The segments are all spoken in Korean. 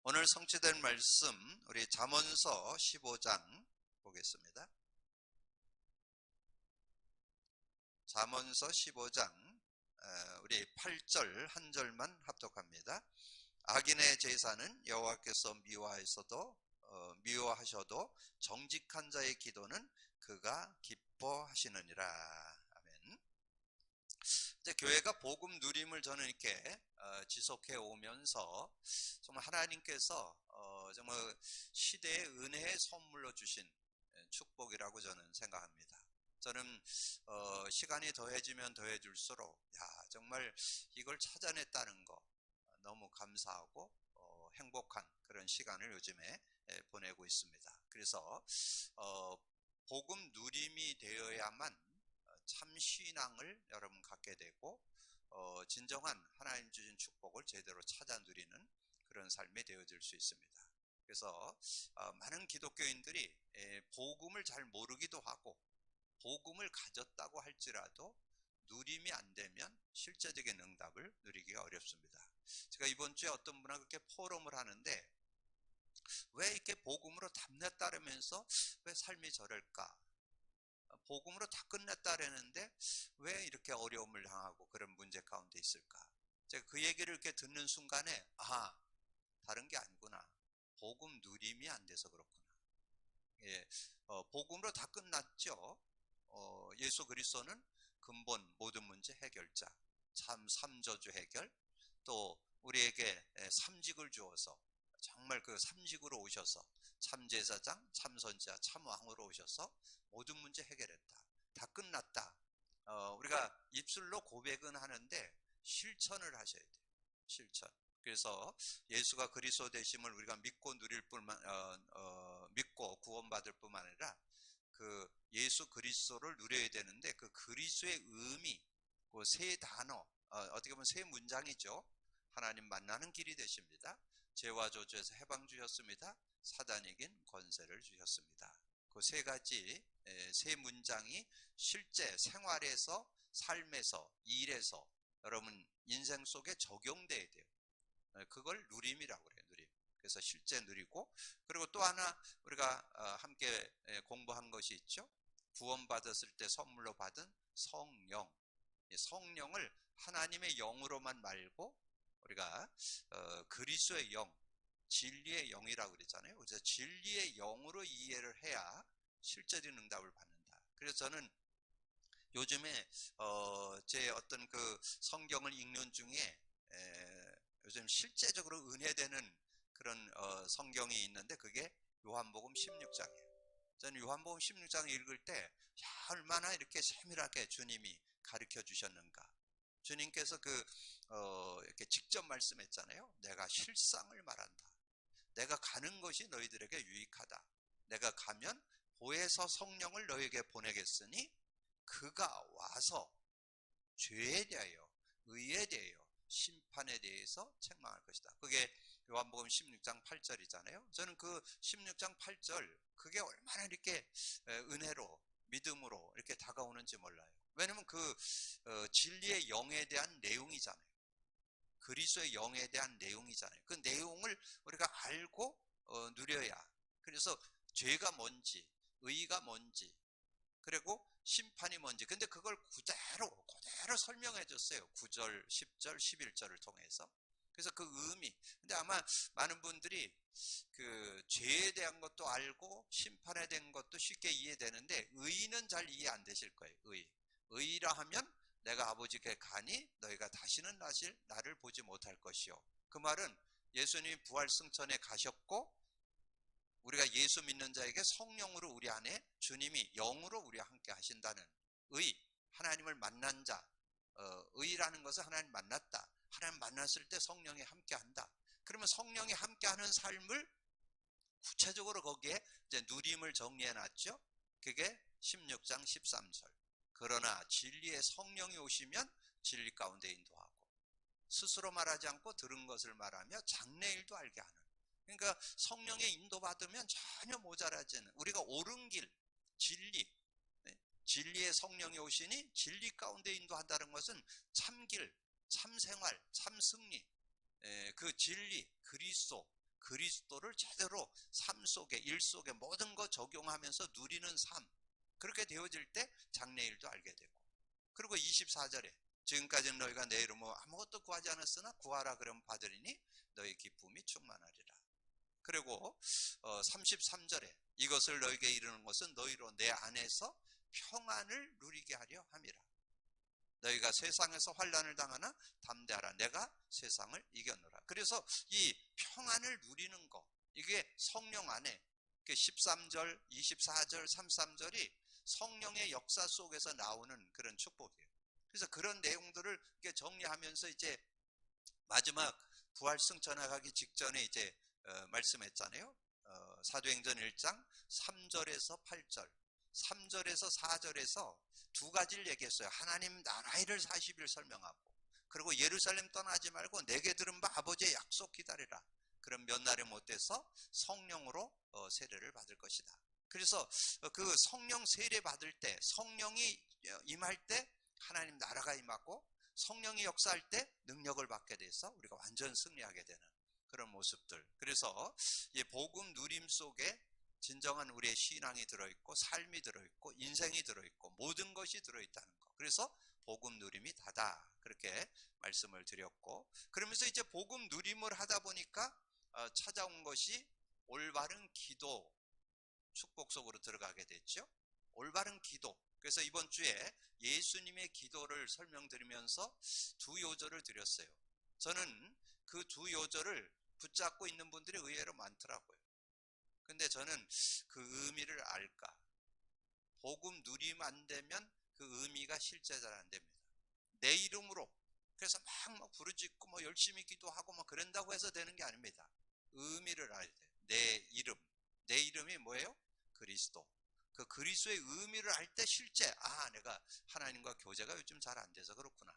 오늘 성취된 말씀 우리 잠언서 15장 보겠습니다. 잠언서 15장 우리 8절 한 절만 합독합니다. 악인의 제사는 여호와께서 미워하셔도 정직한 자의 기도는 그가 기뻐하시느니라. 아멘. 이제 교회가 복음 누림을 저는 이렇게 지속해 오면서 정말 하나님께서 정말 시대의 은혜의 선물로 주신 축복이라고 저는 생각합니다. 저는 시간이 더해지면 더해질수록 정말 이걸 찾아냈다는 거 너무 감사하고 행복한 그런 시간을 요즘에 보내고 있습니다. 그래서 복음 누림이 되어야만 참 신앙을 여러분 갖게 되고 진정한 하나님 주신 축복을 제대로 찾아 누리는 그런 삶이 되어질 수 있습니다. 그래서 많은 기독교인들이 복음을 잘 모르기도 하고 복음을 가졌다고 할지라도 누림이 안 되면 실제적인 응답을 누리기가 어렵습니다. 제가 이번 주에 어떤 분하고 그렇게 포럼을 하는데 왜 이렇게 복음으로 답례 따르면서 왜 삶이 저럴까? 복음으로 다 끝냈다라는데 왜 이렇게 어려움을 당하고 그런 문제 가운데 있을까? 제가 그 얘기를 이렇게 듣는 순간에 다른 게 아니구나. 복음 누림이 안 돼서 그렇구나. 예, 복음으로 다 끝났죠. 예수 그리스도는 근본 모든 문제 해결자, 참 삼저주 해결, 또 우리에게 삼직을 주어서 정말 그 삼직으로 오셔서 참제사장, 참선자, 참왕으로 오셔서 모든 문제 해결했다. 다 끝났다. 우리가 입술로 고백은 하는데 실천을 하셔야 돼요. 실천. 그래서 예수가 그리스도 되심을 우리가 믿고 누릴 뿐만 믿고 구원받을 뿐만 아니라 그 예수 그리스도를 누려야 되는데 그 그리스도의 의미, 그 세 단어, 어떻게 보면 세 문장이죠. 하나님 만나는 길이 되십니다. 죄와 저주에서 해방 주셨습니다. 사단에겐 권세를 주셨습니다. 그 세 가지 세 문장이 실제 생활에서 삶에서 일에서 여러분 인생 속에 적용돼야 돼요. 그걸 누림이라고 그래요. 누림. 그래서 실제 누리고, 그리고 또 하나 우리가 함께 공부한 것이 있죠. 구원받았을 때 선물로 받은 성령. 성령을 하나님의 영으로만 말고 우리가 그리스도의 영, 진리의 영이라고 그랬잖아요. 그래서 진리의 영으로 이해를 해야 실제적인 응답을 받는다. 그래서 저는 요즘에 제 어떤 그 성경을 읽는 중에 요즘 실제적으로 은혜되는 그런 성경이 있는데 그게 요한복음 16장이에요. 저는 요한복음 16장 읽을 때 얼마나 이렇게 세밀하게 주님이 가르쳐 주셨는가. 주님께서 이렇게 직접 말씀했잖아요. 내가 실상을 말한다. 내가 가는 것이 너희들에게 유익하다. 내가 가면 보혜사 성령을 너희에게 보내겠으니 그가 와서 죄에 대하여, 의에 대하여, 심판에 대해서 책망할 것이다. 그게 요한복음 16장 8절이잖아요. 저는 그 16장 8절 그게 얼마나 이렇게 은혜로 믿음으로 이렇게 다가오는지 몰라요. 왜냐면 그 진리의 영에 대한 내용이잖아요. 그리스도의 영에 대한 내용이잖아요. 그 내용을 우리가 알고 누려야. 그래서 죄가 뭔지, 의가 뭔지, 그리고 심판이 뭔지. 근데 그걸 그대로 설명해 줬어요. 9절, 10절, 11절을 통해서. 그래서 그 의미. 근데 아마 많은 분들이 그 죄에 대한 것도 알고 심판에 대한 것도 쉽게 이해되는데 의는 잘 이해 안 되실 거예요. 의라 하면 내가 아버지께 가니 너희가 다시는 나를 보지 못할 것이요. 그 말은 예수님이 부활 승천에 가셨고 우리가 예수 믿는 자에게 성령으로 우리 안에 주님이 영으로 우리와 함께 하신다는 의, 하나님을 만난 자, 의라는 것은 하나님 만났다. 하나님 만났을 때 성령이 함께 한다. 그러면 성령이 함께 하는 삶을 구체적으로 거기에 이제 누림을 정리해 놨죠. 그게 16장 13절. 그러나 진리의 성령이 오시면 진리 가운데 인도하고 스스로 말하지 않고 들은 것을 말하며 장래일도 알게 하는. 그러니까 성령의 인도받으면 전혀 모자라지는 우리가 옳은 길, 진리, 진리의 성령이 오시니 진리 가운데 인도한다는 것은 참길, 참생활, 참승리, 그 진리, 그리스도, 그리스도를 제대로 삶 속에, 일 속에 모든 거 적용하면서 누리는 삶, 그렇게 되어질 때 장래일도 알게 되고, 그리고 24절에 지금까지는 너희가 내 이름으로 아무것도 구하지 않았으나 구하라 그러면 받으리니 너희 기쁨이 충만하리라. 그리고 33절에 이것을 너희에게 이르는 것은 너희로 내 안에서 평안을 누리게 하려 함이라. 너희가 세상에서 환난을 당하나 담대하라. 내가 세상을 이겼노라. 그래서 이 평안을 누리는 것, 이게 성령 안에 13절, 24절, 33절이 성령의 역사 속에서 나오는 그런 축복이에요. 그래서 그런 내용들을 정리하면서 이제 마지막 부활 승천해 가기 직전에 이제 말씀했잖아요. 사도행전 1장 3절에서 8절, 3절에서 4절에서 두 가지를 얘기했어요. 하나님 나라를 40일 설명하고, 그리고 예루살렘 떠나지 말고 내게 들은 바 아버지의 약속 기다리라. 그럼 몇 날에 못돼서 성령으로 세례를 받을 것이다. 그래서 그 성령 세례 받을 때, 성령이 임할 때 하나님 나라가 임하고, 성령이 역사할 때 능력을 받게 돼서 우리가 완전 승리하게 되는 그런 모습들. 그래서 이 복음 누림 속에 진정한 우리의 신앙이 들어있고, 삶이 들어있고, 인생이 들어있고, 모든 것이 들어있다는 것. 그래서 복음 누림이 다다, 그렇게 말씀을 드렸고, 그러면서 이제 복음 누림을 하다 보니까 찾아온 것이 올바른 기도 축복 속으로 들어가게 됐죠. 올바른 기도. 그래서 이번 주에 예수님의 기도를 설명드리면서 두 요절을 드렸어요. 저는 그 두 요절을 붙잡고 있는 분들이 의외로 많더라고요. 근데 저는 그 의미를 알까? 복음 누리면 안 되면 그 의미가 실제 잘 안 됩니다. 내 이름으로, 그래서 막 부르짖고 뭐 열심히 기도하고 뭐 그런다고 해서 되는 게 아닙니다. 의미를 알아야 돼요. 내 이름. 내 이름이 뭐예요? 그리스도. 그 그리스도의 의미를 알 때 실제, 내가 하나님과 교제가 요즘 잘 안 돼서 그렇구나.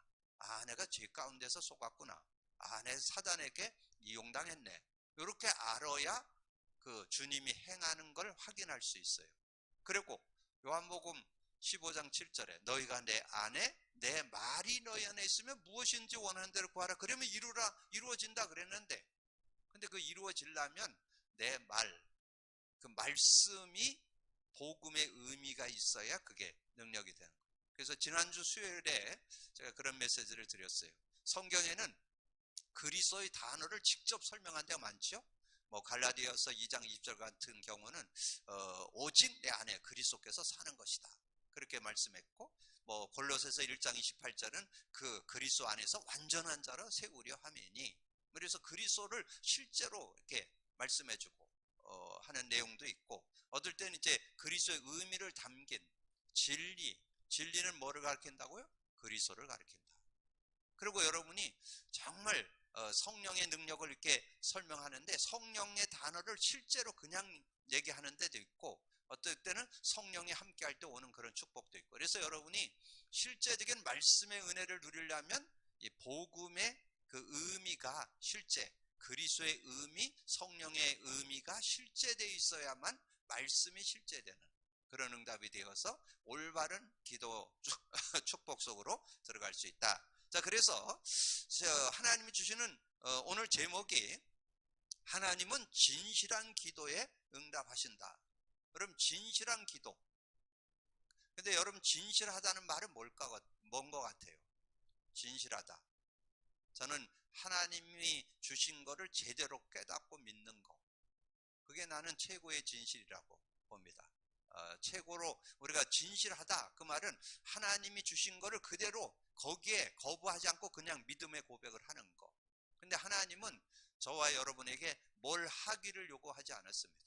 내가 죄 가운데서 속았구나. 내 사단에게 이용당했네. 이렇게 알아야 그 주님이 행하는 걸 확인할 수 있어요. 그리고 요한복음 15장 7절에 너희가 내 안에, 내 말이 너희 안에 있으면 무엇인지 원하는 대로 구하라. 그러면 이루어진다 그랬는데, 근데 그 이루어지려면 내 말, 그 말씀이 복음의 의미가 있어야 그게 능력이 되는 거예요. 그래서 지난주 수요일에 제가 그런 메시지를 드렸어요. 성경에는 그리스도의 단어를 직접 설명한 데가 많죠. 뭐 갈라디아서 2장 20절 같은 경우는 오직 내 안에 그리스도께서 사는 것이다, 그렇게 말씀했고, 뭐 골로새서 1장 28절은 그 그리스도 안에서 완전한 자로 세우려 함이니, 그래서 그리스도를 실제로 이렇게 말씀해주고 하는 내용도 있고, 어떨 때는 이제 그리스도의 의미를 담긴 진리는 뭐를 가리킨다고요? 그리스도를 가리킨다. 그리고 여러분이 정말 성령의 능력을 이렇게 설명하는데 성령의 단어를 실제로 그냥 얘기하는 데도 있고, 어떨 때는 성령이 함께할 때 오는 그런 축복도 있고, 그래서 여러분이 실제적인 말씀의 은혜를 누리려면 이 복음의 그 의미가 실제, 그리스도의 의미, 성령의 의미가 실제되어 있어야만 말씀이 실제되는 그런 응답이 되어서 올바른 기도 축복 속으로 들어갈 수 있다. 자, 그래서 하나님이 주시는 오늘 제목이 하나님은 진실한 기도에 응답하신다. 그럼 진실한 기도. 근데 여러분, 진실하다는 말은 뭔 것 같아요? 진실하다. 저는 하나님이 주신 거를 제대로 깨닫고 믿는 거. 그게 나는 최고의 진실이라고 봅니다. 최고로 우리가 진실하다, 그 말은 하나님이 주신 거를 그대로 거기에 거부하지 않고 그냥 믿음의 고백을 하는 거. 근데 하나님은 저와 여러분에게 뭘 하기를 요구하지 않았습니다.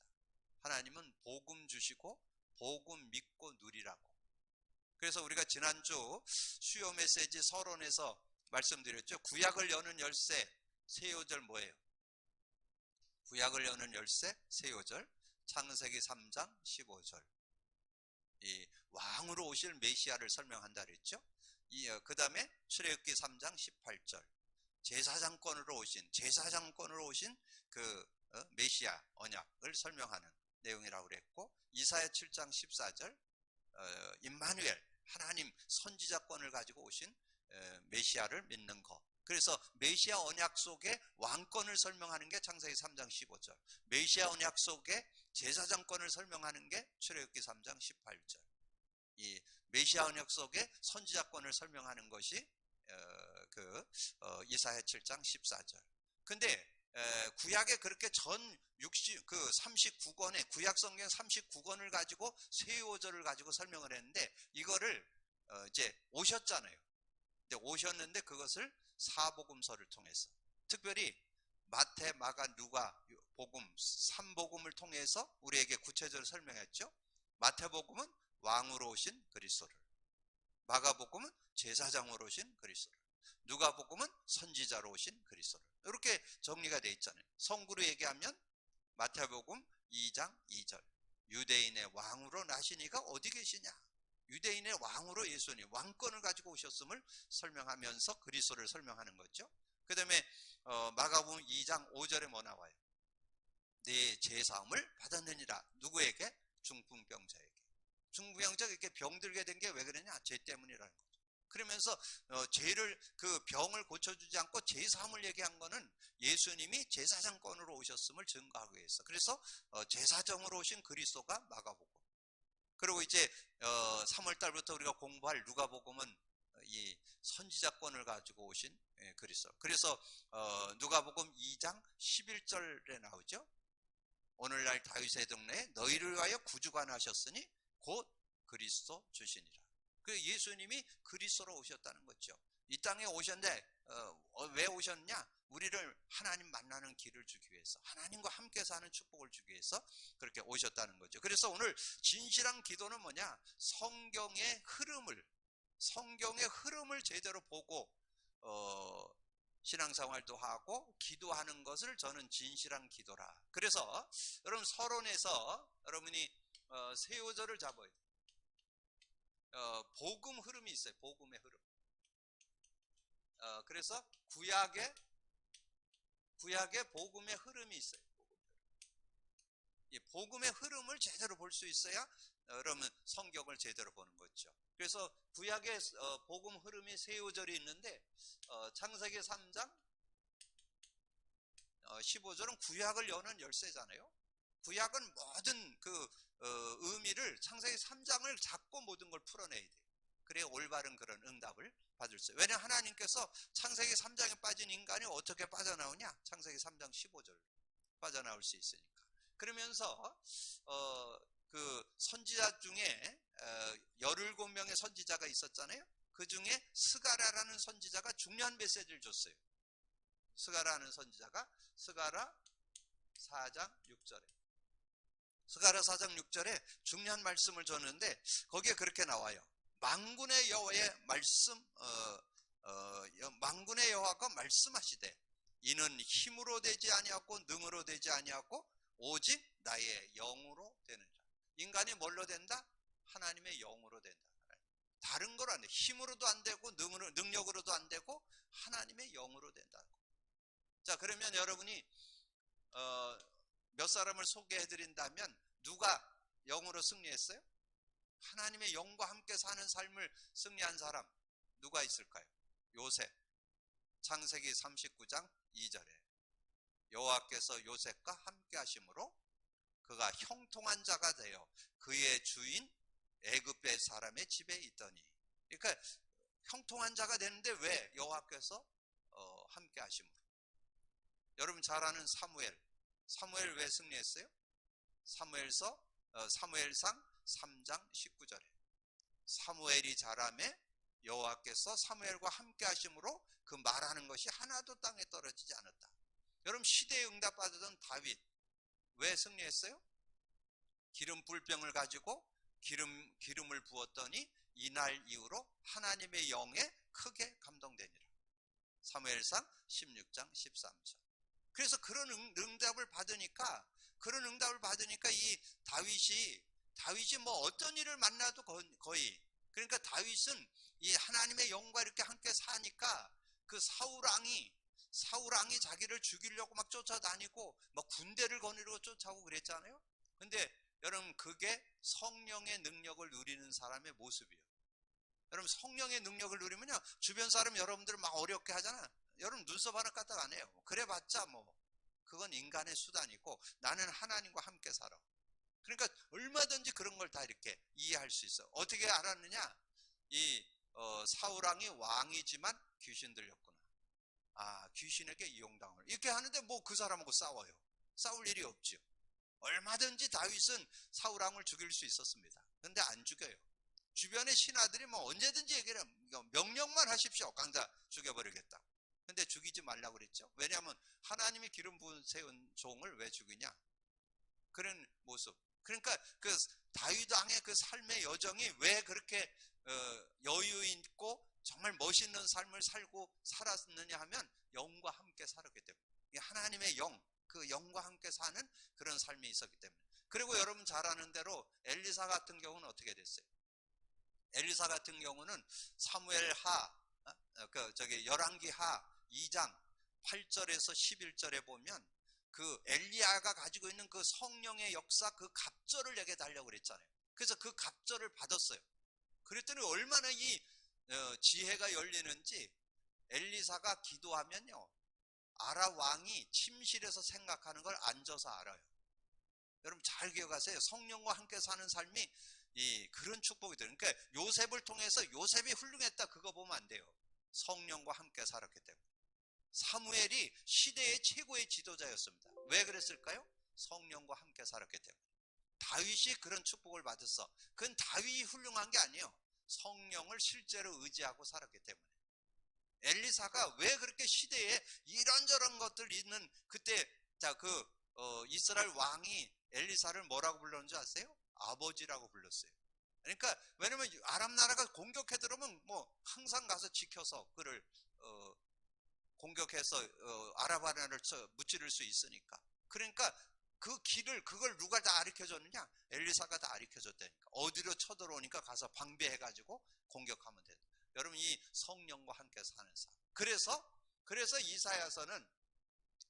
하나님은 복음 주시고 복음 믿고 누리라고. 그래서 우리가 지난주 수요 메시지 서론에서 말씀드렸죠. 구약을 여는 열쇠 세 요절 뭐예요? 구약을 여는 열쇠 세 요절, 창세기 3장 15절. 이 왕으로 오실 메시아를 설명한다 그랬죠. 그 다음에 출애굽기 3장 18절, 제사장권으로 오신 그 메시아 언약을 설명하는 내용이라고 그랬고, 이사야 7장 14절, 임마누엘, 하나님 선지자권을 가지고 오신 메시아를 믿는 것. 그래서 메시아 언약 속의 왕권을 설명하는 게 창세기 3장 15절, 메시아 언약 속의 제사장권을 설명하는 게 출애굽기 3장 18절, 이 메시아 언약 속의 선지자권을 설명하는 것이 이사야 7장 14절. 근데 구약에 그렇게 전 39권의 구약 성경 39권을 가지고 세오절을 가지고 설명을 했는데, 이거를 이제 오셨잖아요. 근데 오셨는데 그것을 사복음서를 통해서, 특별히 마태, 마가, 누가 복음 3복음을 통해서 우리에게 구체적으로 설명했죠. 마태복음은 왕으로 오신 그리스도를, 마가복음은 제사장으로 오신 그리스도를, 누가복음은 선지자로 오신 그리스도를, 이렇게 정리가 되어 있잖아요. 성구로 얘기하면 마태복음 2장 2절, 유대인의 왕으로 나신 이가 어디 계시냐, 유대인의 왕으로 예수님 왕권을 가지고 오셨음을 설명하면서 그리스도를 설명하는 거죠. 그 다음에 마가복음 2장 5절에 뭐 나와요? 내 제사함을 받았느니라. 누구에게? 중풍병자에게. 중풍병자가 이렇게 병들게 된 게 왜 그러냐? 죄 때문이라는 거죠. 그러면서 죄를, 그 병을 고쳐주지 않고 제사함을 얘기한 거는 예수님이 제사장권으로 오셨음을 증거하기 위해서. 그래서 제사장으로 오신 그리스도가 마가복음. 그리고 이제 3월달부터 우리가 공부할 누가복음은 이 선지자권을 가지고 오신 그리스도. 그래서 누가복음 2장 11절에 나오죠. 오늘날 다윗의 동네에 너희를 위하여 구주가 나셨으니 곧 그리스도 주시니라. 그 예수님이 그리스도로 오셨다는 거죠. 이 땅에 오셨는데 왜 오셨냐? 우리를 하나님 만나는 길을 주기 위해서, 하나님과 함께 사는 축복을 주기 위해서 그렇게 오셨다는 거죠. 그래서 오늘 진실한 기도는 뭐냐? 성경의 흐름을 제대로 보고 신앙생활도 하고 기도하는 것을 저는 진실한 기도라. 그래서 여러분 서론에서 여러분이 세오절을 잡아야 돼요. 복음 흐름이 있어요. 복음의 흐름. 그래서 구약의 복음의 흐름이 있어요. 이 복음의 흐름을 제대로 볼 수 있어야 여러분 성경을 제대로 보는 거죠. 그래서 구약의 복음 흐름이 세오절이 있는데 창세기 3장 15절은 구약을 여는 열쇠잖아요. 구약은 모든 그 의미를 창세기 3장을 잡고 모든 걸 풀어내야 돼요. 그래야 올바른 그런 응답을 받을 수 있어요. 왜냐하면 하나님께서 창세기 3장에 빠진 인간이 어떻게 빠져나오냐? 창세기 3장 15절 빠져나올 수 있으니까. 그러면서 그 선지자 중에 17명의 선지자가 있었잖아요. 그 중에 스가랴라는 선지자가 중요한 메시지를 줬어요. 스가랴라는 선지자가 스가랴 4장 6절에 스가랴 4장 6절에 중요한 말씀을 줬는데 거기에 그렇게 나와요. 만군의 여호와의 말씀, 만군의 여호와가 말씀하시되 이는 힘으로 되지 아니하고 능으로 되지 아니하고 오직 나의 영으로 되느니라. 인간이 뭘로 된다? 하나님의 영으로 된다. 다른 걸 안 돼. 힘으로도 안 되고 능력으로도 안 되고 하나님의 영으로 된다. 자, 그러면 여러분이 몇 사람을 소개해 드린다면 누가 영으로 승리했어요? 하나님의 영과 함께 사는 삶을 승리한 사람 누가 있을까요? 요셉. 창세기 39장 2절에 여호와께서 요셉과 함께 하심으로 그가 형통한 자가 되어 그의 주인 애굽의 사람의 집에 있더니. 그러니까 형통한 자가 되는데 왜? 여호와께서 함께 하심으로. 여러분 잘 아는 사무엘 왜 승리했어요? 사무엘상 3장 19절에 사무엘이 자라매 여호와께서 사무엘과 함께 하심으로 그 말하는 것이 하나도 땅에 떨어지지 않았다. 여러분 시대에 응답받았던 다윗 왜 승리했어요? 기름 불병을 가지고 기름을 부었더니 이날 이후로 하나님의 영에 크게 감동되니라. 사무엘상 16장 13절. 그래서 그런 응답을 받으니까 이 다윗이 뭐 어떤 일을 만나도 거의 그러니까 다윗은 이 하나님의 영과 이렇게 함께 사니까 그 사울왕이 자기를 죽이려고 막 쫓아다니고 막 군대를 거느리고 쫓아오고 그랬잖아요. 근데 여러분 그게 성령의 능력을 누리는 사람의 모습이에요. 여러분 성령의 능력을 누리면요, 주변 사람 여러분들 막 어렵게 하잖아. 여러분 눈썹 하나 까딱 안 해요. 그래봤자 뭐 그건 인간의 수단이고, 나는 하나님과 함께 살아. 그러니까 얼마든지 그런 걸 다 이렇게 이해할 수 있어. 어떻게 알았느냐? 이 사울왕이 왕이지만 귀신 들렸구나. 아, 귀신에게 이용당을 이렇게 하는데 뭐 그 사람하고 싸워요? 싸울 일이 없지요. 얼마든지 다윗은 사울왕을 죽일 수 있었습니다. 근데 안 죽여요. 주변의 신하들이 뭐 언제든지 얘기를 해요. 명령만 하십시오. 강자 죽여버리겠다. 근데 죽이지 말라고 그랬죠. 왜냐하면 하나님이 기름 부은 세운 종을 왜 죽이냐? 그런 모습. 그러니까 그 다윗 왕의 그 삶의 여정이 왜 그렇게 여유 있고 정말 멋있는 삶을 살고 살았느냐 하면 영과 함께 살았기 때문에, 하나님의 영, 그 영과 함께 사는 그런 삶이 있었기 때문에. 그리고 여러분 잘 아는 대로 엘리사 같은 경우는 어떻게 됐어요? 엘리사 같은 경우는 사무엘 하, 열왕기 하 2장 8절에서 11절에 보면 그 엘리야가 가지고 있는 그 성령의 역사, 그 갑절을 내게 달라고 그랬잖아요. 그래서 그 갑절을 받았어요. 그랬더니 얼마나 이 지혜가 열리는지, 엘리사가 기도하면요, 아랍 왕이 침실에서 생각하는 걸 앉아서 알아요. 여러분 잘 기억하세요. 성령과 함께 사는 삶이 그런 축복이 돼요. 그러니까 요셉을 통해서 요셉이 훌륭했다 그거 보면 안 돼요. 성령과 함께 살았기 때문에. 사무엘이 시대의 최고의 지도자였습니다. 왜 그랬을까요? 성령과 함께 살았기 때문에. 다윗이 그런 축복을 받았어. 그건 다윗이 훌륭한 게 아니에요. 성령을 실제로 의지하고 살았기 때문에. 엘리사가 왜 그렇게 시대에 이런저런 것들 있는 그때, 이스라엘 왕이 엘리사를 뭐라고 불렀는지 아세요? 아버지라고 불렀어요. 그러니까 왜냐면 아람 나라가 공격해 들어오면 뭐 항상 가서 지켜서 그를 공격해서 아랍나라를 무찌를 수 있으니까. 그러니까 그 길을, 그걸 누가 다 가르쳐줬느냐? 엘리사가 다 가르쳐줬다니까. 어디로 쳐들어오니까 가서 방비해가지고 공격하면 된다. 여러분 이 성령과 함께 사는 삶. 그래서 이사야서는,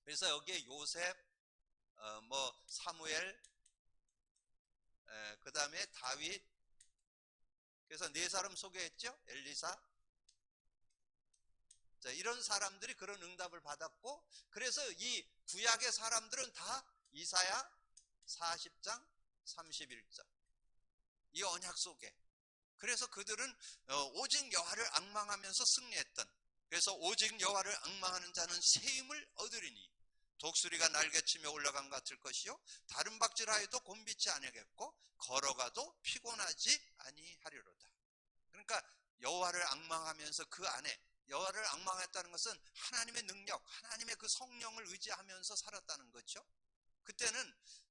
그래서 여기에 요셉, 사무엘, 그 다음에 다윗, 그래서 네 사람 소개했죠? 엘리사. 자, 이런 사람들이 그런 응답을 받았고, 그래서 이 구약의 사람들은 다 이사야 40장 31절 이 언약 속에, 그래서 그들은 오직 여호와를 앙망하면서 승리했던, 그래서 오직 여호와를 앙망하는 자는 새 힘을 얻으리니 독수리가 날개치며 올라간 것 같을 것이요 다른 박질하여도 곤비치 아니하겠고 걸어가도 피곤하지 아니하리로다. 그러니까 여호와를 앙망하면서 그 안에, 여호와를 앙망했다는 것은 하나님의 능력, 하나님의 그 성령을 의지하면서 살았다는 거죠.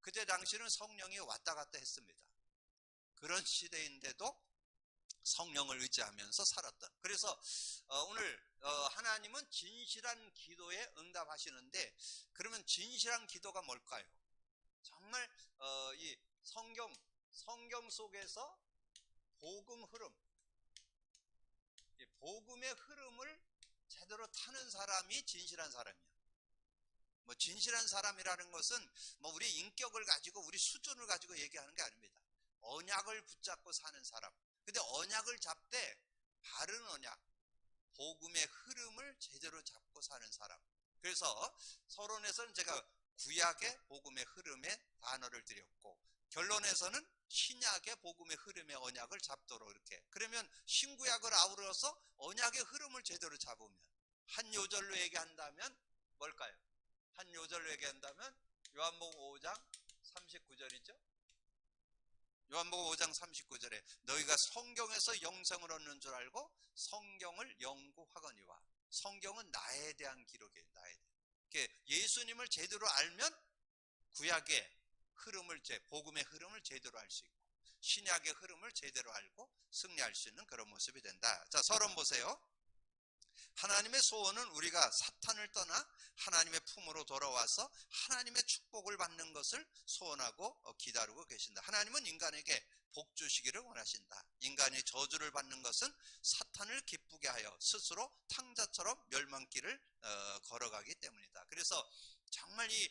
그때 당시는 성령이 왔다 갔다 했습니다. 그런 시대인데도 성령을 의지하면서 살았던. 그래서 오늘 하나님은 진실한 기도에 응답하시는데, 그러면 진실한 기도가 뭘까요? 정말 이 성경 속에서 복음 흐름, 이 복음의 흐름을 제대로 타는 사람이 진실한 사람이야. 뭐 진실한 사람이라는 것은 뭐 우리 인격을 가지고 우리 수준을 가지고 얘기하는 게 아닙니다. 언약을 붙잡고 사는 사람. 근데 언약을 잡되 바른 언약, 복음의 흐름을 제대로 잡고 사는 사람. 그래서 서론에서는 제가 구약의 복음의 흐름의 단어를 드렸고, 결론에서는 신약의 복음의 흐름의 언약을 잡도록 이렇게. 그러면 신구약을 아우러서 언약의 흐름을 제대로 잡으면, 한 요절로 얘기한다면 뭘까요? 한 요절로 얘기한다면 요한복음 5장 39절이죠. 요한복음 5장 39절에 너희가 성경에서 영생을 얻는 줄 알고 성경을 연구하거니와. 성경은 나에 대한 기록이에요. 나에 대한. 예수님을 제대로 알면 구약의 흐름을, 복음의 흐름을 제대로 알 수 있고 신약의 흐름을 제대로 알고 승리할 수 있는 그런 모습이 된다. 자, 서론 보세요. 하나님의 소원은 우리가 사탄을 떠나 하나님의 품으로 돌아와서 하나님의 축복을 받는 것을 소원하고 기다리고 계신다. 하나님은 인간에게 복 주시기를 원하신다. 인간이 저주를 받는 것은 사탄을 기쁘게 하여 스스로 탕자처럼 멸망길을 걸어가기 때문이다. 그래서 정말 이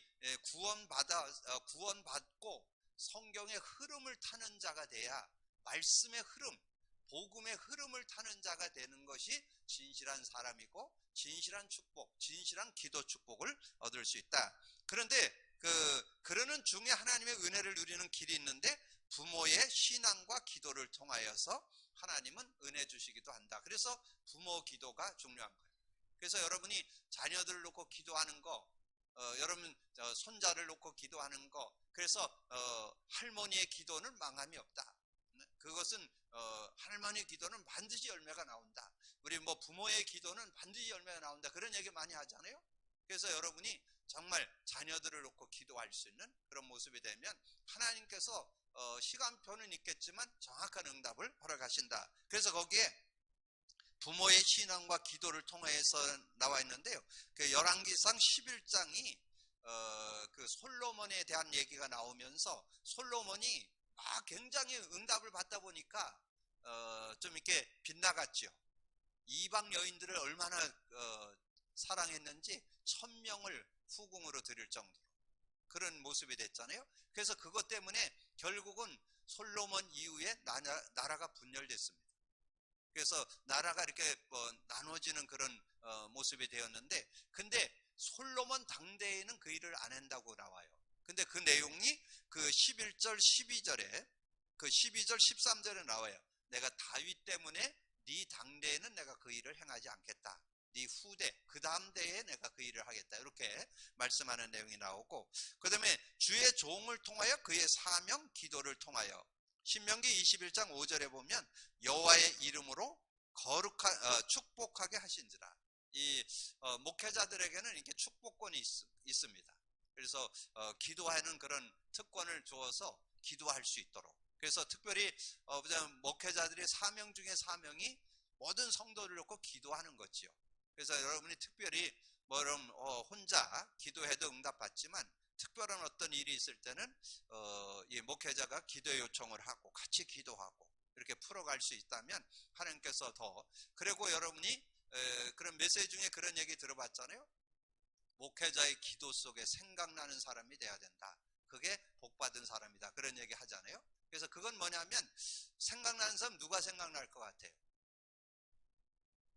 구원받고 성경의 흐름을 타는 자가 돼야 말씀의 흐름, 복음의 흐름을 타는 자가 되는 것이 진실한 사람이고 진실한 축복, 진실한 기도 축복을 얻을 수 있다. 그런데 그러는 중에 하나님의 은혜를 누리는 길이 있는데 부모의 신앙과 기도를 통하여서 하나님은 은혜 주시기도 한다. 그래서 부모 기도가 중요한 거예요. 그래서 여러분이 자녀들을 놓고 기도하는 거, 여러분 손자를 놓고 기도하는 거, 그래서 할머니의 기도는 망함이 없다. 그것은 할머니 기도는 반드시 열매가 나온다. 우리 뭐 부모의 기도는 반드시 열매가 나온다. 그런 얘기 많이 하잖아요. 그래서 여러분이 정말 자녀들을 놓고 기도할 수 있는 그런 모습이 되면 하나님께서 시간표는 있겠지만 정확한 응답을 허락하신다. 그래서 거기에 부모의 신앙과 기도를 통해서 나와 있는데요. 그 열왕기상 11장이 그 솔로몬에 대한 얘기가 나오면서 솔로몬이 굉장히 응답을 받다 보니까 좀 이렇게 빗나갔죠. 이방 여인들을 얼마나 사랑했는지 1000명을 후궁으로 드릴 정도로 그런 모습이 됐잖아요. 그래서 그것 때문에 결국은 솔로몬 이후에 나라가 분열됐습니다. 그래서 나라가 이렇게 나눠지는 그런 모습이 되었는데, 근데 솔로몬 당대에는 그 일을 안 한다고 나와요. 근데 그 내용이 그 11절 12절에 그 12절 13절에 나와요. 내가 다윗 때문에 네 당대에는 내가 그 일을 행하지 않겠다. 네 후대 그 다음 대에 내가 그 일을 하겠다. 이렇게 말씀하는 내용이 나오고, 그 다음에 주의 종을 통하여 그의 사명 기도를 통하여 신명기 21장 5절에 보면 여호와의 이름으로 거룩한 축복하게 하신지라. 이 목회자들에게는 이렇게 축복권이 있습니다. 그래서 기도하는 그런 특권을 주어서 기도할 수 있도록. 그래서 특별히 목회자들의 사명 중에 사명이 모든 성도를 놓고 기도하는 거지요. 그래서 여러분이 특별히 혼자 기도해도 응답받지만 특별한 어떤 일이 있을 때는 이 목회자가 기도 요청을 하고 같이 기도하고 이렇게 풀어갈 수 있다면 하나님께서 더. 그리고 여러분이 그런 메시지 중에 그런 얘기 들어봤잖아요. 목회자의 기도 속에 생각나는 사람이 돼야 된다. 그게 복받은 사람이다. 그런 얘기 하잖아요. 그래서 그건 뭐냐면 생각나는 사람 누가 생각날 것 같아요?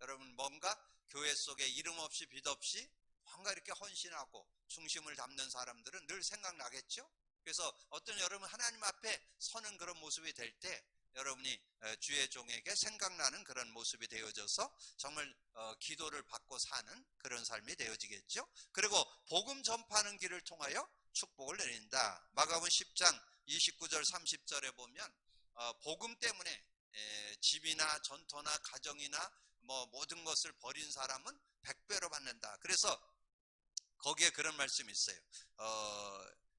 여러분 뭔가 교회 속에 이름 없이 빛 없이 뭔가 이렇게 헌신하고 중심을 담는 사람들은 늘 생각나겠죠? 그래서 어떤 여러분 하나님 앞에 서는 그런 모습이 될 때 여러분이 주의 종에게 생각나는 그런 모습이 되어져서 정말 기도를 받고 사는 그런 삶이 되어지겠죠? 그리고 복음 전파하는 길을 통하여 축복을 내린다. 마가복음 10장 29절 30절에 보면 복음 때문에 집이나 전토나 가정이나 모든 것을 버린 사람은 100배로 받는다. 그래서 거기에 그런 말씀이 있어요.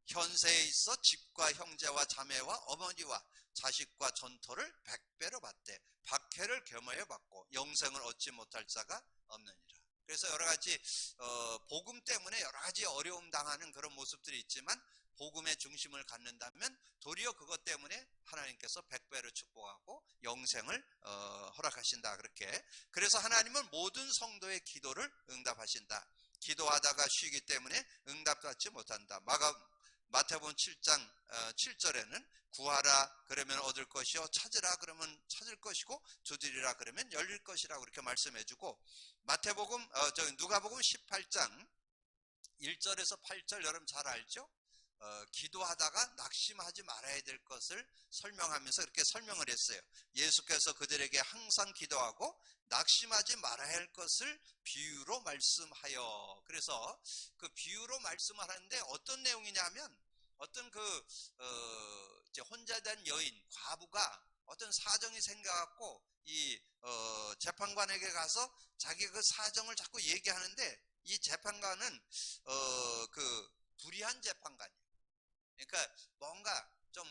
현세에 있어 집과 형제와 자매와 어머니와 자식과 전토를 100배로 받되 박해를 겸하여 받고 영생을 얻지 못할 자가 없느니라. 그래서 여러가지 복음 때문에 여러가지 어려움 당하는 그런 모습들이 있지만 복음의 중심을 갖는다면 도리어 그것 때문에 하나님께서 100배로 축복하고 영생을 허락하신다. 그렇게. 그래서 하나님은 모든 성도의 기도를 응답하신다. 기도하다가 쉬기 때문에 응답받지 못한다. 마태복음 7장 7절에는 구하라 그러면 얻을 것이요 찾으라 그러면 찾을 것이고 두드리라 그러면 열릴 것이라고 이렇게 말씀해주고, 마태복음 누가복음 18장 1절에서 8절 여러분 잘 알죠? 기도하다가 낙심하지 말아야 될 것을 설명하면서 이렇게 설명을 했어요. 예수께서 그들에게 항상 기도하고 낙심하지 말아야 할 것을 비유로 말씀하여. 그래서 그 비유로 말씀을 하는데 어떤 내용이냐면 어떤 이제 혼자 된 여인 과부가 어떤 사정이 생겨갖고 이 재판관에게 가서 자기 그 사정을 자꾸 얘기하는데 이 재판관은 불의한 재판관이에요. 그러니까 뭔가 좀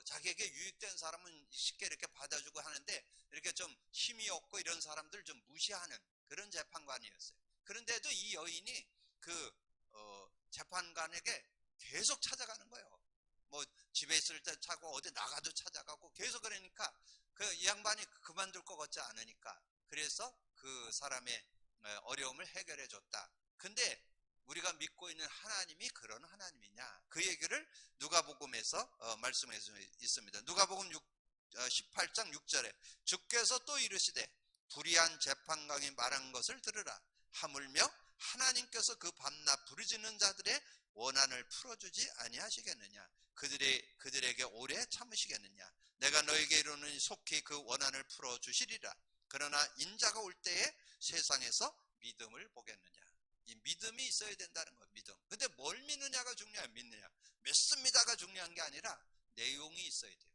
자기에게 유익된 사람은 쉽게 이렇게 받아주고 하는데 이렇게 좀 힘이 없고 이런 사람들 좀 무시하는 그런 재판관이었어요. 그런데도 이 여인이 재판관에게 계속 찾아가는 거예요. 집에 있을 때 찾고 어디 나가도 찾아가고 계속. 그러니까 이 양반이 그만둘 것 같지 않으니까 그래서 그 사람의 어려움을 해결해 줬다. 근데 우리가 믿고 있는 하나님이 그런 하나님이냐, 그 얘기를 누가복음에서 말씀해 있습니다. 누가복음 18장 6절에 주께서 또 이르시되 불의한 재판관이 말한 것을 들으라. 하물며 하나님께서 그 밤낮 부르짖는 자들의 원한을 풀어주지 아니하시겠느냐. 그들에게 오래 참으시겠느냐. 내가 너에게 이르노니 속히 그 원한을 풀어주시리라. 그러나 인자가 올 때에 세상에서 믿음을 보겠느냐. 이 믿음이 있어야 된다는 것. 믿음. 근데 뭘 믿느냐가 중요해요. 믿느냐. 믿습니다가 중요한 게 아니라 내용이 있어야 돼요.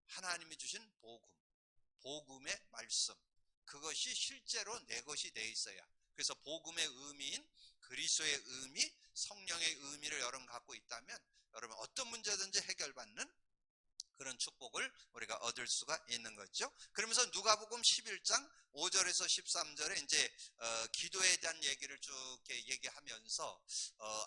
하나님이 주신 복음, 복음의 말씀, 그것이 실제로 내 것이 돼 있어야. 그래서 복음의 의미인 그리스도의 의미, 성령의 의미를 여러분 갖고 있다면 여러분 어떤 문제든지 해결받는 그런 축복을 우리가 얻을 수가 있는 거죠. 그러면서 누가복음 11장 5절에서 13절에 이제 기도에 대한 얘기를 쭉 이렇게 얘기하면서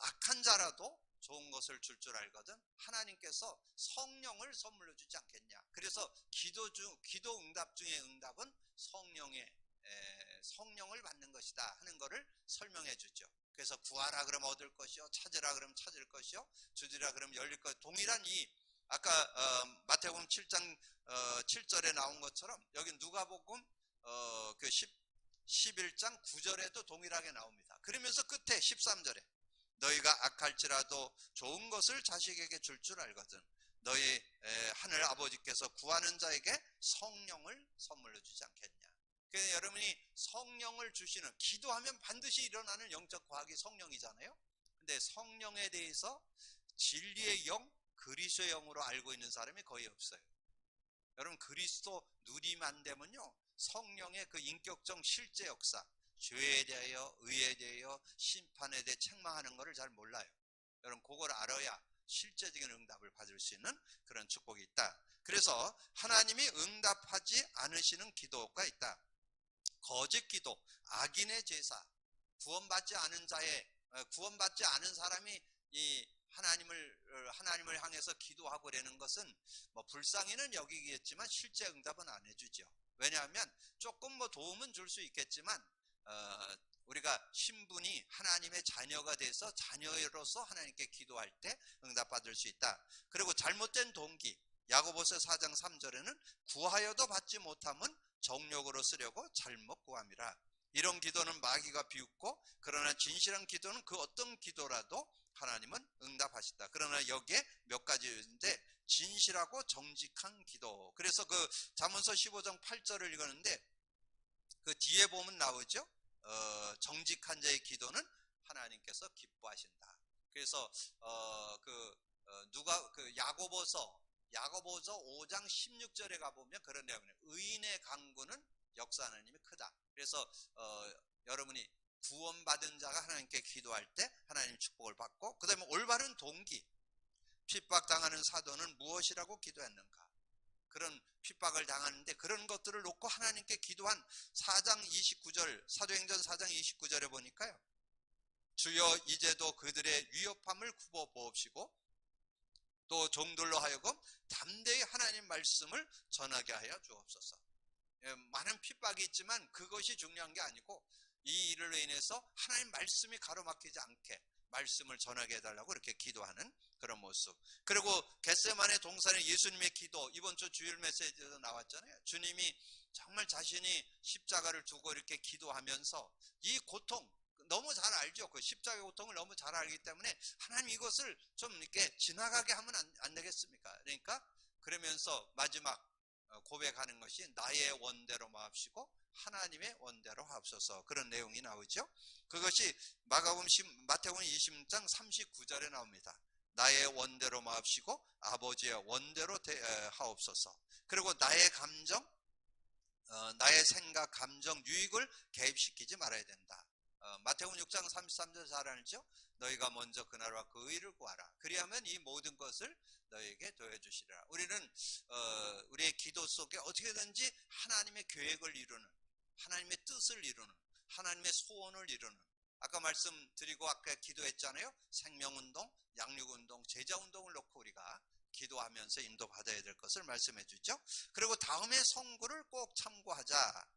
악한 자라도 좋은 것을 줄 알거든 하나님께서 성령을 선물로 주지 않겠냐. 그래서 기도 응답 중에 응답은 성령을 받는 것이다 하는 것을 설명해 주죠. 그래서 구하라 그러면 얻을 것이요, 찾으라 그러면 찾을 것이요, 두드리라 그러면 열릴 것. 동일한 이 아까 마태복음 7장 7절에 나온 것처럼 여기 누가복음 그 11장 9절에도 동일하게 나옵니다. 그러면서 끝에 13절에 너희가 악할지라도 좋은 것을 자식에게 줄 알거든 너희 하늘 아버지께서 구하는 자에게 성령을 선물로 주지 않겠냐. 그래서 여러분이 성령을 주시는, 기도하면 반드시 일어나는 영적 과학이 성령이잖아요. 근데 성령에 대해서 진리의 영, 그리스도의 영으로 알고 있는 사람이 거의 없어요. 여러분 그리스도 누리면 안 되면요, 성령의 그 인격적 실제 역사, 죄에 대하여, 의에 대하여, 심판에 대해 책망하는 것을 잘 몰라요. 여러분 그걸 알아야 실제적인 응답을 받을 수 있는 그런 축복이 있다. 그래서 하나님이 응답하지 않으시는 기도가 있다. 거짓 기도, 악인의 제사, 구원받지 않은 사람이 이 하나님을 향해서 기도하고 그러는 것은 뭐 불쌍히는 여기겠지만 실제 응답은 안 해주죠. 왜냐하면 조금 뭐 도움은 줄 수 있겠지만 우리가 신분이 하나님의 자녀가 돼서 자녀로서 하나님께 기도할 때 응답받을 수 있다. 그리고 잘못된 동기, 야고보서 4장 3절에는 구하여도 받지 못함은 정욕으로 쓰려고 잘못 구함이라. 이런 기도는 마귀가 비웃고, 그러나 진실한 기도는 그 어떤 기도라도 하나님은 응답하신다. 그러나 여기에 몇 가지인데, 진실하고 정직한 기도. 그래서 그 잠언서 15장 8절을 읽었는데 그 뒤에 보면 나오죠. 정직한 자의 기도는 하나님께서 기뻐하신다. 그래서 야고보서 5장 16절에 가보면 그런 내용이에요. 의인의 간구는 역사 하나님이 크다. 그래서 여러분이 구원받은 자가 하나님께 기도할 때 하나님 축복을 받고, 그 다음에 올바른 동기, 핍박당하는 사도는 무엇이라고 기도했는가, 그런 핍박을 당하는데 그런 것들을 놓고 하나님께 기도한 4장 29절, 사도행전 4장 29절에 보니까요, 주여 이제도 그들의 위협함을 굽어 보옵시고 또 종들로 하여금 담대히 하나님 말씀을 전하게 하여 주옵소서. 많은 핍박이 있지만 그것이 중요한 게 아니고 이 일을 인해서 하나님 말씀이 가로막히지 않게 말씀을 전하게 해달라고 이렇게 기도하는 그런 모습. 그리고 겟세마네 동산의 예수님의 기도, 이번 주 주일 메시지에도 나왔잖아요. 주님이 정말 자신이 십자가를 두고 이렇게 기도하면서 이 고통, 너무 잘 알죠. 그 십자가의 고통을 너무 잘 알기 때문에 하나님 이것을 좀 이렇게 지나가게 하면 안 되겠습니까? 그러니까 그러면서 마지막 고백하는 것이 나의 원대로 마옵시고 하나님의 원대로 하옵소서, 그런 내용이 나오죠. 그것이 마태복음 20장 39절에 나옵니다. 나의 원대로 마옵시고 아버지의 원대로 하옵소서. 그리고 나의 감정, 나의 생각, 감정, 유익을 개입시키지 말아야 된다. 마태복음 6장 33절 잘 알죠? 너희가 먼저 그 나라와 그 의를 구하라. 그리하면 이 모든 것을 너희에게 더해주시리라. 우리는 우리의 기도 속에 어떻게든지 하나님의 계획을 이루는, 하나님의 뜻을 이루는, 하나님의 소원을 이루는, 아까 말씀드리고 아까 기도했잖아요. 생명운동, 양육운동, 제자운동을 놓고 우리가 기도하면서 인도받아야 될 것을 말씀해 주죠. 그리고 다음에 성구를 꼭 참고하자.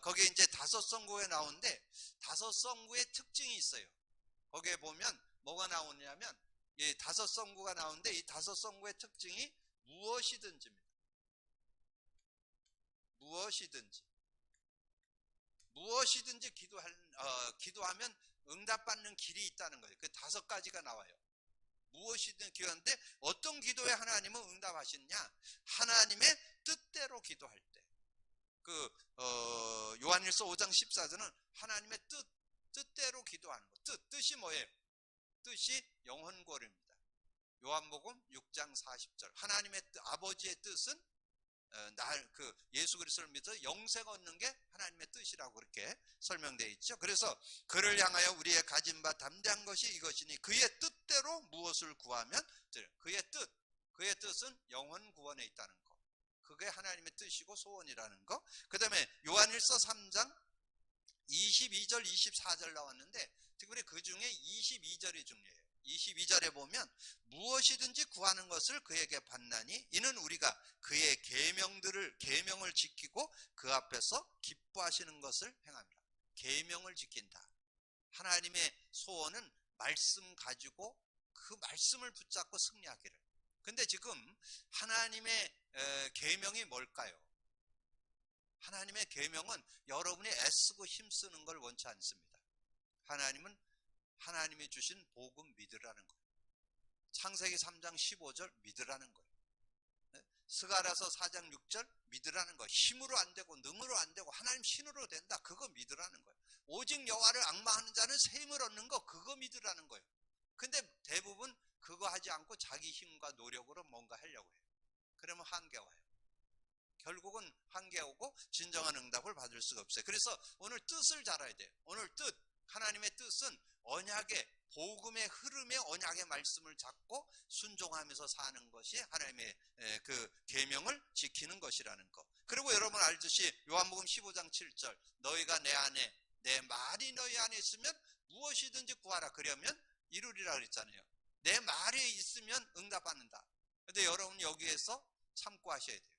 거기에 이제 5성구에 나오는데 5성구의 특징이 있어요. 거기에 보면 뭐가 나오냐면 이 5성구가 나오는데 이 5성구의 특징이 무엇이든지입니다. 무엇이든지 기도하면 응답받는 길이 있다는 거예요. 그 5가지가 나와요. 무엇이든 기도하는데 어떤 기도에 하나님은 응답하시느냐? 하나님의 뜻대로 기도할 때. 요한일서 5장 14절은 하나님의 뜻대로 기도하는 거. 뜻이 뭐예요? 뜻이 영혼구원입니다. 요한복음 6장 40절. 하나님의 아버지의 뜻은 예수 그리스도를 믿어 영생 얻는 게 하나님의 뜻이라고 그렇게 설명되어 있죠. 그래서 그를 향하여 우리의 가진 바 담대한 것이 이것이니 그의 뜻대로 무엇을 구하면 그의 뜻은 영혼 구원에 있다는 거. 그게 하나님의 뜻이고 소원이라는 거. 그 다음에 요한일서 3장 22절 24절 나왔는데 특별히 그 중에 22절이 중요해요. 22절에 보면 무엇이든지 구하는 것을 그에게 받나니 이는 우리가 그의 계명을 지키고 그 앞에서 기뻐하시는 것을 행합니다. 계명을 지킨다. 하나님의 소원은 말씀 가지고 그 말씀을 붙잡고 승리하기를. 근데 지금 하나님의 계명이 뭘까요? 하나님의 계명은 여러분이 애쓰고 힘쓰는 걸 원치 않습니다. 하나님은 하나님이 주신 복음 믿으라는 거예요. 창세기 3장 15절 믿으라는 거예요. 스가랴서 4장 6절 믿으라는 거예요. 힘으로 안 되고 능으로 안 되고 하나님 신으로 된다. 그거 믿으라는 거예요. 오직 여호와를 앙망하는 자는 새 힘을 얻는 거 그거 믿으라는 거예요. 근데 대부분 그거 하지 않고 자기 힘과 노력으로 뭔가 하려고 해요. 그러면 한계 와요. 결국은 한계 오고 진정한 응답을 받을 수가 없어요. 그래서 오늘 뜻을 잘 알아야 돼요. 오늘 하나님의 뜻은 언약의 복음의 흐름의 언약의 말씀을 잡고 순종하면서 사는 것이 하나님의 그 계명을 지키는 것이라는 것. 그리고 여러분 알듯이 요한복음 15장 7절 너희가 내 안에 내 말이 너희 안에 있으면 무엇이든지 구하라 그러면 이루리라 그랬잖아요. 내 말이 있으면 응답받는다. 근데 여러분 여기에서 참고 하셔야 돼요.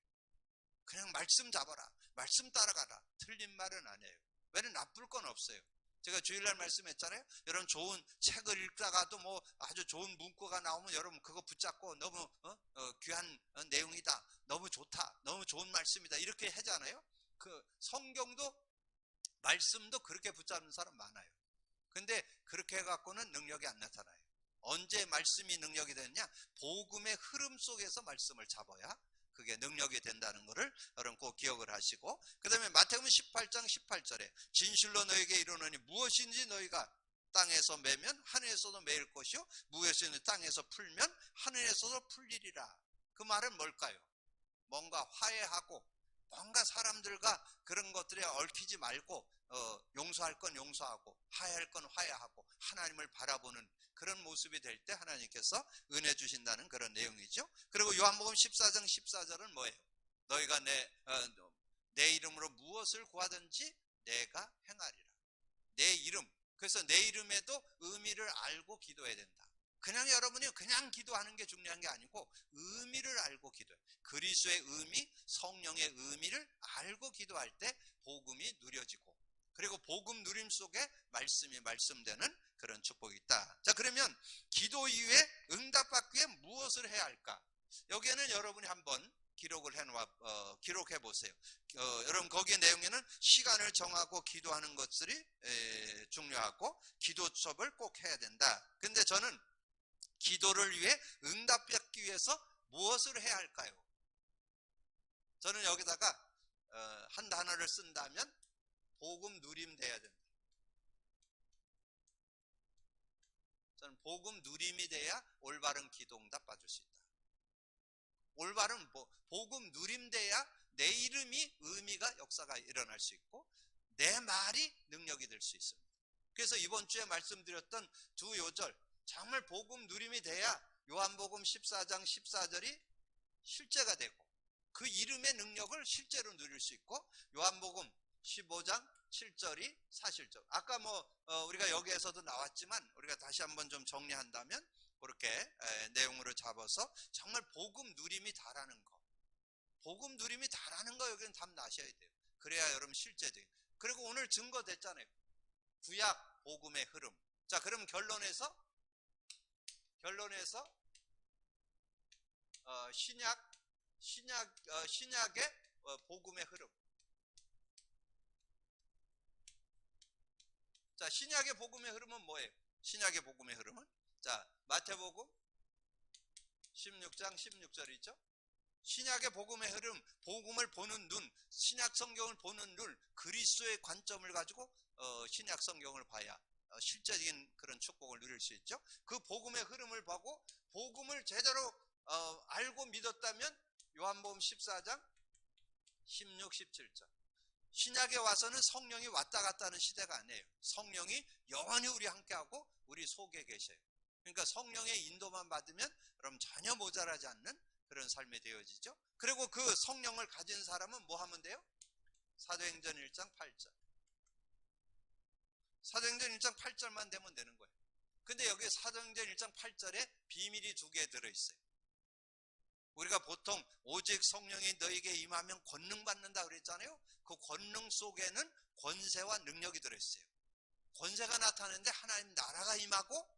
그냥 말씀 잡아라. 말씀 따라가라. 틀린 말은 아니에요. 왜냐면 나쁠 건 없어요. 제가 주일날 말씀했잖아요. 여러분 좋은 책을 읽다가도 뭐 아주 좋은 문구가 나오면 여러분 그거 붙잡고 너무 귀한 내용이다. 너무 좋다. 너무 좋은 말씀이다. 이렇게 하잖아요. 그 성경도 말씀도 그렇게 붙잡는 사람 많아요. 근데 그렇게 해갖고는 능력이 안 나타나요. 언제 말씀이 능력이 되느냐? 복음의 흐름 속에서 말씀을 잡아야 그게 능력이 된다는 것을 여러분 꼭 기억을 하시고, 그 다음에 마태복음 18장 18절에 진실로 너에게 이르노니 무엇인지 너희가 땅에서 매면 하늘에서도 매일 것이요 무엇인지 땅에서 풀면 하늘에서도 풀리리라. 그 말은 뭘까요? 뭔가 화해하고 뭔가 사람들과 그런 것들에 얽히지 말고 용서할 건 용서하고 화해할 건 화해하고 하나님을 바라보는 그런 모습이 될 때 하나님께서 은혜 주신다는 그런 내용이죠. 그리고 요한복음 14장 14절은 뭐예요? 너희가 내 이름으로 무엇을 구하든지 내가 행하리라. 내 이름. 그래서 내 이름에도 의미를 알고 기도해야 된다. 그냥 여러분이 그냥 기도하는 게 중요한 게 아니고 의미를 알고 기도해요. 그리스도의 의미, 성령의 의미를 알고 기도할 때 복음이 누려지고, 그리고 복음 누림 속에 말씀이 말씀되는 그런 축복이 있다. 자, 그러면 기도 이후에 응답받기 위해 무엇을 해야 할까? 여기에는 여러분이 한번 기록해 보세요. 여러분 거기에 내용에는 시간을 정하고 기도하는 것들이 중요하고 기도 수업을 꼭 해야 된다. 근데 저는 기도를 위해 응답받기 위해서 무엇을 해야 할까요? 저는 여기다가 한 단어를 쓴다면 복음 누림 돼야 된다. 저는 복음 누림이 돼야 올바른 기도 응답 받을 수 있다. 올바른 복음 누림 돼야 내 이름이 의미가 역사가 일어날 수 있고 내 말이 능력이 될 수 있습니다. 그래서 이번 주에 말씀드렸던 두 요절 정말 복음 누림이 돼야 요한복음 14장 14절이 실제가 되고 그 이름의 능력을 실제로 누릴 수 있고 요한복음 15장 7절이 사실적. 아까 우리가 여기에서도 나왔지만 우리가 다시 한번 좀 정리한다면 그렇게 내용으로 잡아서 정말 복음 누림이 다라는 거. 복음 누림이 다라는 거 여기는 답 나셔야 돼요. 그래야 여러분 실제 돼요. 그리고 오늘 증거 됐잖아요. 구약 복음의 흐름. 자, 그럼 결론에서 신약의 복음의 흐름. 자, 신약의 복음의 흐름은 뭐예요? 신약의 복음의 흐름은? 자, 마태복음 16장 16절 있죠? 신약의 복음의 흐름, 복음을 보는 눈, 신약 성경을 보는 눈, 그리스도의 관점을 가지고 신약 성경을 봐야 실제적인 그런 축복을 누릴 수 있죠. 그 복음의 흐름을 보고 복음을 제대로 알고 믿었다면 요한복음 14장 16, 17절. 신약에 와서는 성령이 왔다 갔다 하는 시대가 아니에요. 성령이 영원히 우리 함께하고 우리 속에 계셔요. 그러니까 성령의 인도만 받으면 그럼 전혀 모자라지 않는 그런 삶이 되어지죠. 그리고 그 성령을 가진 사람은 뭐 하면 돼요? 사도행전 1장 8절. 사도행전 1장 8절만 되면 되는 거예요. 근데 여기 사도행전 1장 8절에 비밀이 두 개 들어있어요. 우리가 보통 오직 성령이 너에게 임하면 권능 받는다 그랬잖아요. 그 권능 속에는 권세와 능력이 들어있어요. 권세가 나타나는데 하나님 나라가 임하고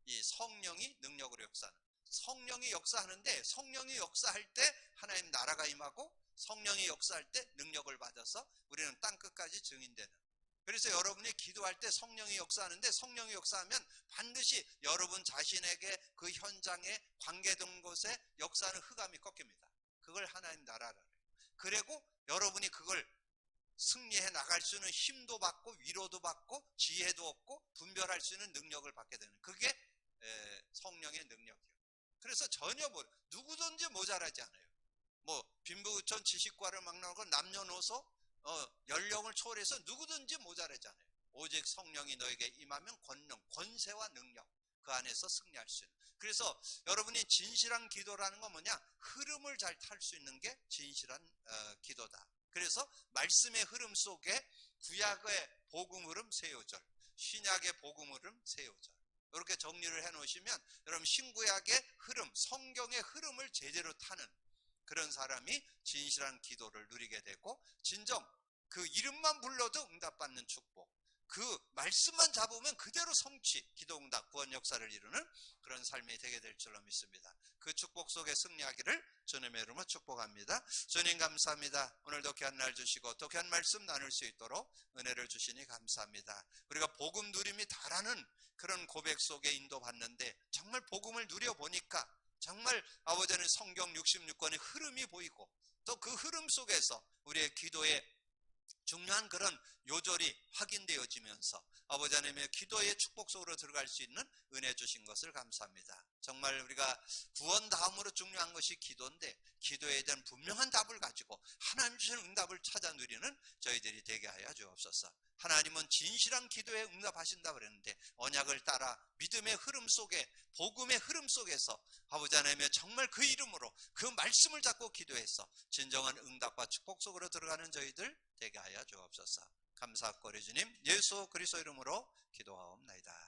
이 성령이 능력으로 역사하는, 성령이 역사하는데 성령이 역사할 때 하나님 나라가 임하고 성령이 역사할 때 능력을 받아서 우리는 땅끝까지 증인되는. 그래서 여러분이 기도할 때 성령이 역사하는데 성령이 역사하면 반드시 여러분 자신에게 그 현장에 관계된 곳에 역사하는 흑암이 꺾입니다. 그걸 하나님 나라라 그래요. 그리고 여러분이 그걸 승리해 나갈 수 있는 힘도 받고 위로도 받고 지혜도 얻고 분별할 수 있는 능력을 받게 되는, 그게 성령의 능력이에요. 그래서 전혀 누구든지 모자라지 않아요. 뭐 빈부구천 지식과를 막론하고 남녀노소 연령을 초월해서 누구든지 모자라지 않아요. 오직 성령이 너에게 임하면 권능, 권세와 능력, 그 안에서 승리할 수 있는. 그래서 여러분이 진실한 기도라는 건 뭐냐? 흐름을 잘 탈 수 있는 게 진실한 기도다. 그래서 말씀의 흐름 속에 구약의 복음 흐름 세 요절, 신약의 복음 흐름 세 요절, 이렇게 정리를 해 놓으시면 여러분 신구약의 흐름, 성경의 흐름을 제대로 타는 그런 사람이 진실한 기도를 누리게 되고, 진정 그 이름만 불러도 응답받는 축복, 그 말씀만 잡으면 그대로 성취, 기도응답, 구원 역사를 이루는 그런 삶이 되게 될 줄로 믿습니다. 그 축복 속에 승리하기를 주님의 이름으로 축복합니다. 주님 감사합니다. 오늘도 귀한 날 주시고 또 귀한 말씀 나눌 수 있도록 은혜를 주시니 감사합니다. 우리가 복음 누림이 다라는 그런 고백 속에 인도받는데 정말 복음을 누려보니까 정말 아버지는 성경 66권의 흐름이 보이고 또 그 흐름 속에서 우리의 기도에 중요한 그런 요절이 확인되어지면서 아버지 하나님의 기도의 축복 속으로 들어갈 수 있는 은혜 주신 것을 감사합니다. 정말 우리가 구원 다음으로 중요한 것이 기도인데 기도에 대한 분명한 답을 가지고 하나님 주시는 응답을 찾아 누리는 저희들이 되게 하여 주옵소서. 하나님은 진실한 기도에 응답하신다 그랬는데 언약을 따라 믿음의 흐름 속에, 복음의 흐름 속에서 아버지 하나님의 정말 그 이름으로 그 말씀을 잡고 기도해서 진정한 응답과 축복 속으로 들어가는 저희들 되게 하여 주옵소서. 감사하고 우리 주님 예수 그리스도 이름으로 기도하옵나이다.